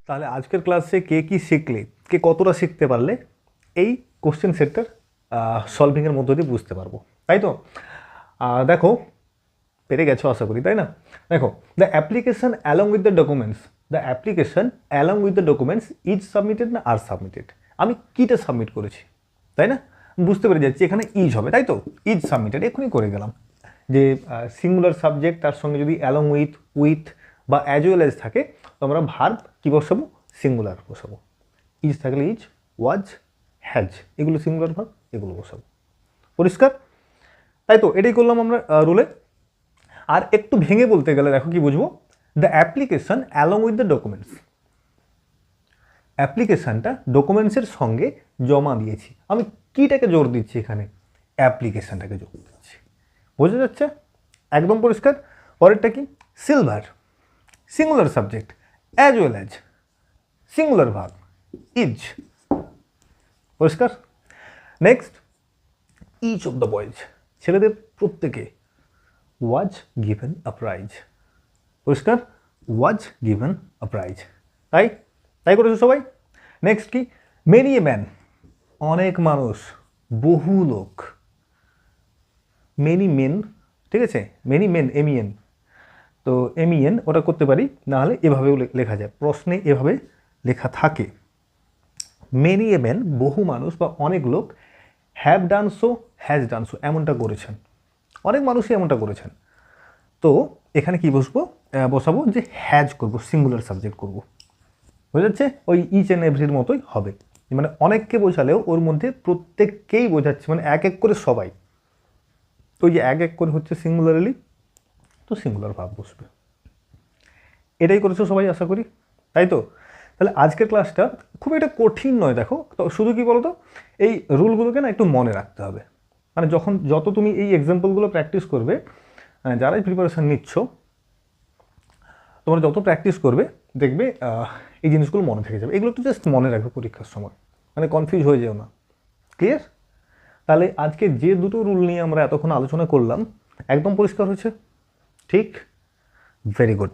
তাহলে আজকের ক্লাসে কে কি শিখলে, কে কতটা শিখতে পারলে এই কোশ্চেন সেটটার সলভিংয়ের মধ্য দিয়ে বুঝতে পারবো, তাই তো? দেখো, পেরে গেছো আশা করি, তাই না? দেখো, the application along with the documents, the application along with the documents is submitted না আর সাবমিটেড? আমি কিটা সাবমিট করেছি, তাই না? বুঝতে পেরে যাচ্ছি এখানে ইজ হবে, তাই তো? ইজ সাবমিটেড এক্ষুনি করে গেলাম যে সিঙ্গুলার সাবজেক্ট তার সঙ্গে যদি অ্যালং উইথ বা অ্যাজ ওয়েল অ্যাজ থাকে তো আমরা ভার্ব কী বসাবো? সিঙ্গুলার বসাবো। ইজ থাকলে ইজ, ওয়াজ, হ্যাজ, এগুলো সিঙ্গুলার ভার্ব, এগুলো বসাবো। পরিষ্কার? তাই তো, এটাই করলাম আমরা রুলে। আর একটু ভেঙে বলতে গেলে দেখো কি বুঝবো, the application along with the documents, অ্যাপ্লিকেশানটা ডকুমেন্টসের সঙ্গে জমা দিয়েছি। আমি কিটাকে জোর দিচ্ছি এখানে? অ্যাপ্লিকেশানটাকে জোর দিচ্ছি। বোঝা যাচ্ছে? একদম পরিষ্কার। পরেরটা কি? Silver, singular subject, as well as, singular verb, is. পরিষ্কার? Next, each of the boys, ছেলেদের প্রত্যেকে, ওয়াজ গিভেন আ প্রাইজ। পরিষ্কার? Was given a prize. তাই করেছো সবাই? নেক্সট কি? মেনি এ ম্যান, অনেক মানুষ, বহু লোক, মেনি মেন, ঠিক আছে? মেনি মেন, এমিএন, তো এমিএন ওটা করতে পারি, না হলে এভাবেও লেখা যায়, প্রশ্নে এভাবে লেখা থাকে। মেনি এ ম্যান, বহু মানুষ বা অনেক লোক, have done so, has done so, এমনটা করেছেন। অনেক মানুষই এমনটা করেছেন। তো এখানে কি বসাবো যে হ্যাজ করব, সিঙ্গুলার সাবজেক্ট করব। বুঝা যাচ্ছে? ওই ইচ অ্যান্ড এভরির মতোই হবে, মানে অনেককে বোঝালেও ওর মধ্যে প্রত্যেককেই বোঝাচ্ছে, মানে এক এক করে সবাই। তো ওই যে এক এক করে হচ্ছে সিঙ্গুলারলি, তো সিঙ্গুলার ভাব বসবে। এটাই করেছো সবাই আশা করি, তাই তো? তাহলে আজকের ক্লাসটা খুব একটা কঠিন নয়। দেখো তো, শুধু কি বলো তো, এই রুলগুলোকে না একটু মনে রাখতে হবে। মানে যত তুমি এই এক্সাম্পলগুলো প্র্যাকটিস করবে, যারাই প্রিপারেশান নিচ্ছ, তোমরা যত প্র্যাকটিস করবে দেখবে এই জিনিসগুলো মনে থেকে যাবে। এগুলো একটু জাস্ট মনে রাখবে পরীক্ষার সময়, মানে কনফিউজ হয়ে যেও না। ক্লিয়ার? তাহলে আজকে যে দুটো রুল নিয়ে আমরা এতক্ষণ আলোচনা করলাম, একদম পরিষ্কার হয়েছে? ঠিক, ভেরি গুড।